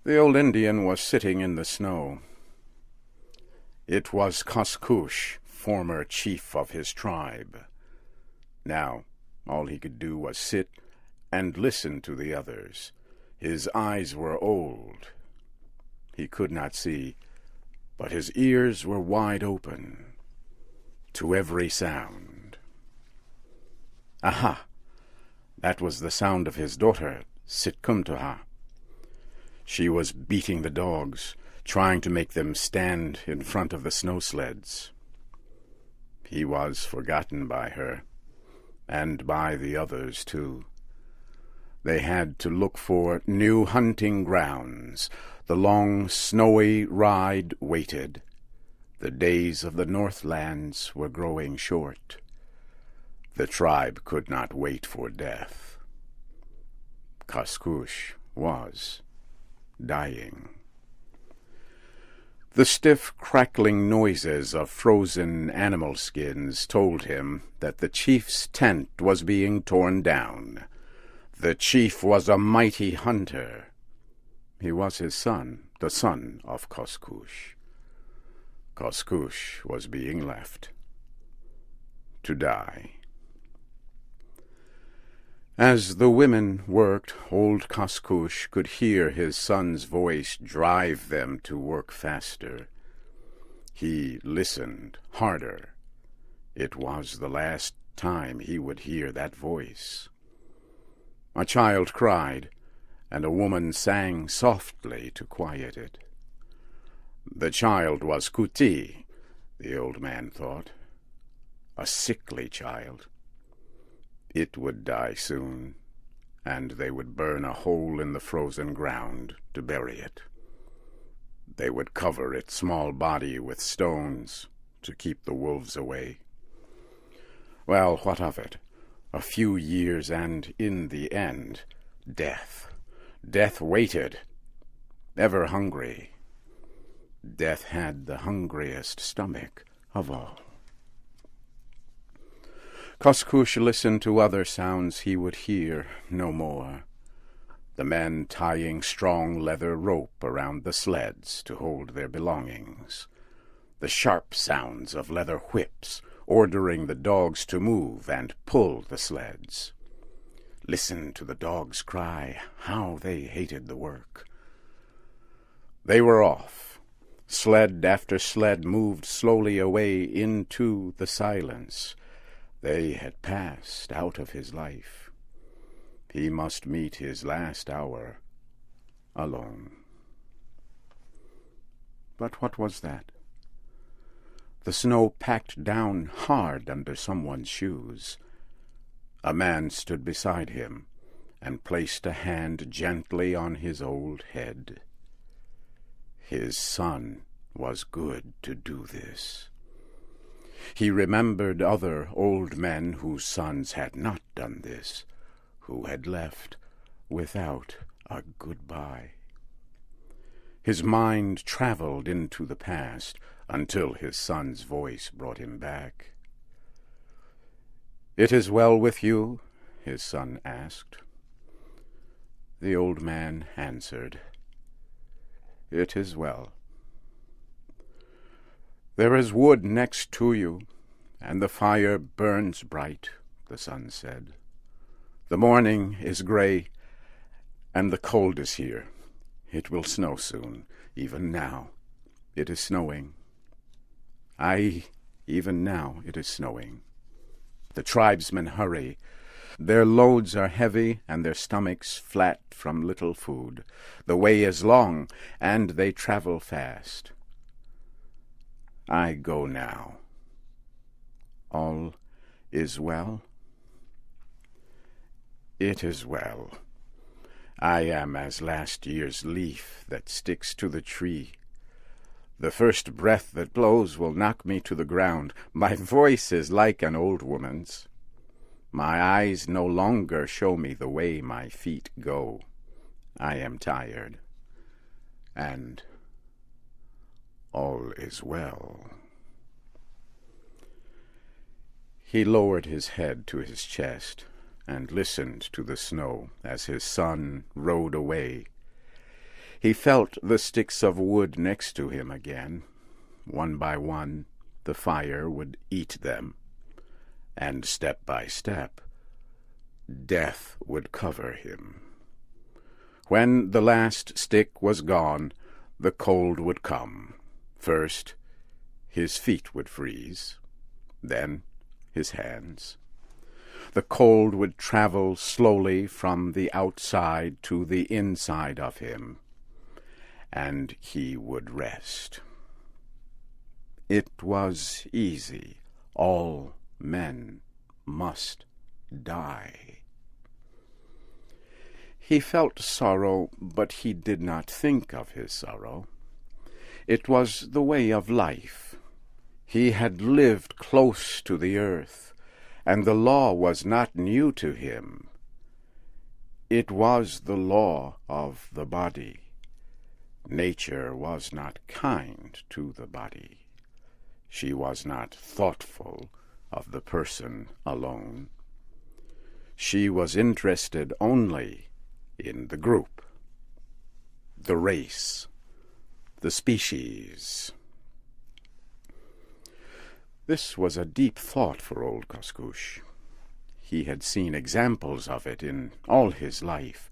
The old Indian was sitting in the snow. It was Koskoosh, former chief of his tribe. Now, all he could do was sit and listen to the others. His eyes were old. He could not see, but his ears were wide open to every sound. Aha! That was the sound of his daughter, Sitkumtuha. She was beating the dogs, trying to make them stand in front of the snow sleds. He was forgotten by her, and by the others, too. They had to look for new hunting grounds. The long, snowy ride waited. The days of the Northlands were growing short. The tribe could not wait for death. Koskoosh was dying. The stiff, crackling noises of frozen animal skins told him that the chief's tent was being torn down. The chief was a mighty hunter. He was his son, the son of Koskoosh. Koskoosh was being left to die. As the women worked, old Koskoosh could hear his son's voice drive them to work faster. He listened harder. It was the last time he would hear that voice. A child cried, and a woman sang softly to quiet it. The child was Kuti, the old man thought. A sickly child. It would die soon, and they would burn a hole in the frozen ground to bury it. They would cover its small body with stones to keep the wolves away. Well, what of it? A few years, and in the end, death. Death waited, ever hungry. Death had the hungriest stomach of all. Koskoosh listened to other sounds he would hear no more. The men tying strong leather rope around the sleds to hold their belongings. The sharp sounds of leather whips ordering the dogs to move and pull the sleds. Listen to the dogs cry, how they hated the work. They were off. Sled after sled moved slowly away into the silence. They had passed out of his life. He must meet his last hour alone. But what was that? The snow packed down hard under someone's shoes. A man stood beside him and placed a hand gently on his old head. His son was good to do this. He remembered other old men whose sons had not done this, who had left without a goodbye. His mind traveled into the past until his son's voice brought him back. "It is well with you?" his son asked. The old man answered, "It is well." "There is wood next to you, and the fire burns bright," the son said. "The morning is gray, and the cold is here. It will snow soon. Even now it is snowing. Aye, even now it is snowing. The tribesmen hurry. Their loads are heavy, and their stomachs flat from little food. The way is long, and they travel fast. I go now. All is well?" "It is well. I am as last year's leaf that sticks to the tree. The first breath that blows will knock me to the ground. My voice is like an old woman's. My eyes no longer show me the way my feet go. I am tired. And all is well." He lowered his head to his chest and listened to the snow as his son rode away. He felt the sticks of wood next to him again. One by one, the fire would eat them, and step by step, death would cover him. When the last stick was gone, the cold would come. First, his feet would freeze, then his hands. The cold would travel slowly from the outside to the inside of him, and he would rest. It was easy. All men must die. He felt sorrow, but he did not think of his sorrow. It was the way of life. He had lived close to the earth, and the law was not new to him. It was the law of the body. Nature was not kind to the body. She was not thoughtful of the person alone. She was interested only in the group, the race, the species. This was a deep thought for old Koskoosh. He had seen examples of it in all his life.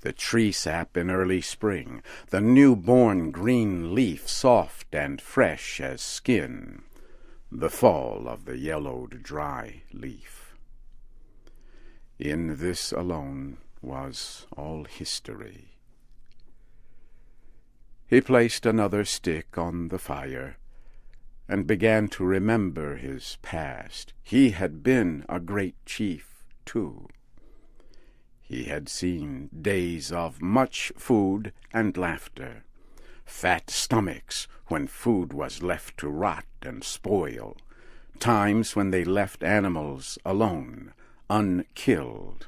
The tree sap in early spring, the newborn green leaf soft and fresh as skin, the fall of the yellowed dry leaf. In this alone was all history. He placed another stick on the fire and began to remember his past. He had been a great chief, too. He had seen days of much food and laughter, fat stomachs when food was left to rot and spoil, times when they left animals alone, unkilled,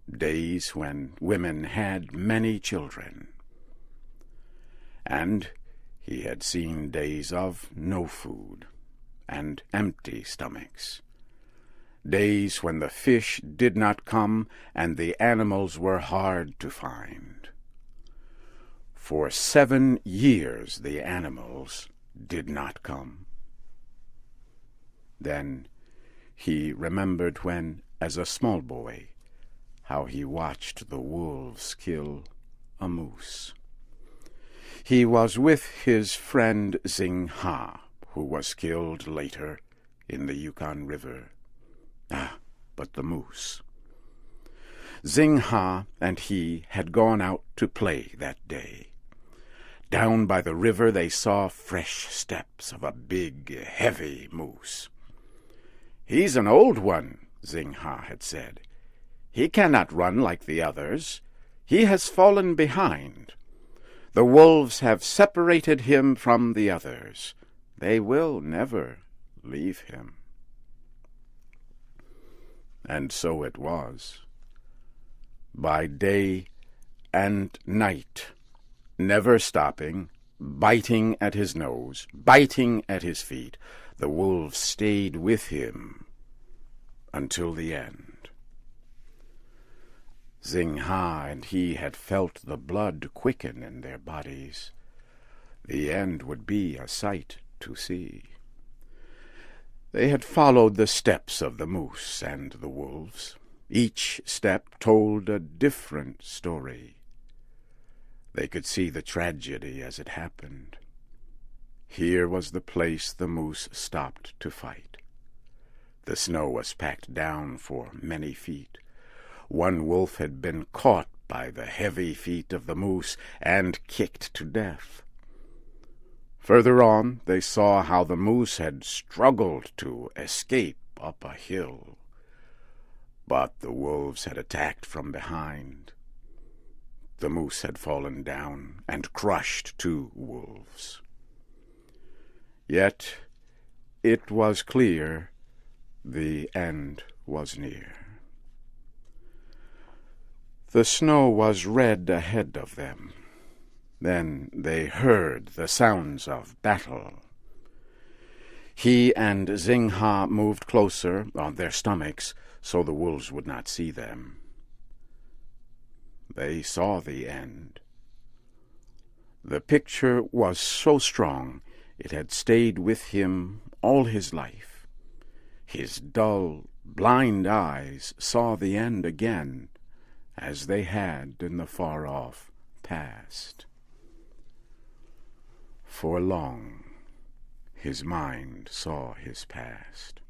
days when women had many children. And he had seen days of no food and empty stomachs, days when the fish did not come and the animals were hard to find. For 7 years the animals did not come. Then he remembered when, as a small boy, how he watched the wolves kill a moose. He was with his friend Zing Ha, who was killed later in the Yukon River. But the moose. Zing Ha and he had gone out to play that day. Down by the river they saw fresh steps of a big, heavy moose. "He's an old one," Zing Ha had said. "He cannot run like the others. He has fallen behind. The wolves have separated him from the others. They will never leave him." And so it was. By day and night, never stopping, biting at his nose, biting at his feet, the wolves stayed with him until the end. Zing Ha and he had felt the blood quicken in their bodies. The end would be a sight to see. They had followed the steps of the moose and the wolves. Each step told a different story. They could see the tragedy as it happened. Here was the place the moose stopped to fight. The snow was packed down for many feet. One wolf had been caught by the heavy feet of the moose and kicked to death. Further on, they saw how the moose had struggled to escape up a hill. But the wolves had attacked from behind. The moose had fallen down and crushed 2 wolves. Yet it was clear the end was near. The snow was red ahead of them. Then they heard the sounds of battle. He and Zing Ha moved closer on their stomachs so the wolves would not see them. They saw the end. The picture was so strong it had stayed with him all his life. His dull, blind eyes saw the end again, as they had in the far-off past. For long his mind saw his past.